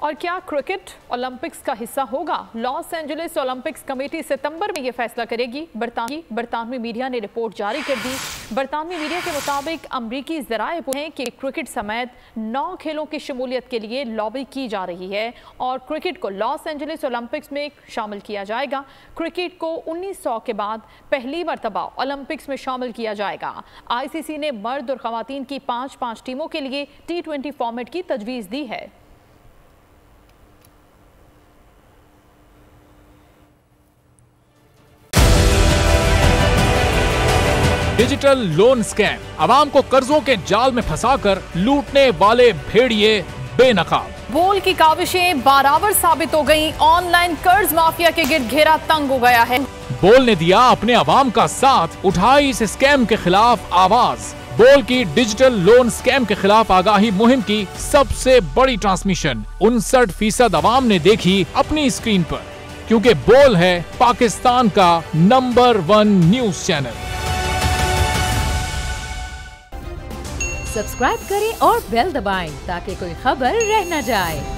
और क्या cricket Olympics का हिस्सा होगा? लॉस एंजलिस ओलंपिक्स कमेटी सितंबर में यह फैसला करेगी। बरतानवी मीडिया ने रिपोर्ट जारी कर दी। बरतानवी मीडिया के मुताबिक अमरीकी ज़राए हैं कि क्रिकेट समेत 9 खेलों की शमूलियत के लिए लॉबी की जा रही है और क्रिकेट को लॉस एंजलिस ओलंपिक्स में शामिल किया जाएगा। क्रिकेट को 1900 के बाद पहली मरतबा ओलंपिक्स में शामिल किया जाएगा। आईसीसी ने मर्द और खवातीन की 5-5 टीमों के लिए T20 फॉर्मेट की तजवीज़ दी है। डिजिटल लोन स्कैम, आवाम को कर्जों के जाल में फंसाकर लूटने वाले भेड़िए बेनकाब। बोल की काविशें बारावर साबित हो गईं। ऑनलाइन कर्ज माफिया के गिर्द घेरा तंग हो गया है। बोल ने दिया अपने आवाम का साथ, उठाई इस स्कैम के खिलाफ आवाज। बोल की डिजिटल लोन स्कैम के खिलाफ आगाही मुहिम की सबसे बड़ी ट्रांसमिशन 59% आवाम ने देखी अपनी स्क्रीन पर, क्योंकि बोल है पाकिस्तान का नंबर 1 न्यूज चैनल। सब्सक्राइब करें और बेल दबाएं ताकि कोई खबर रह न जाए।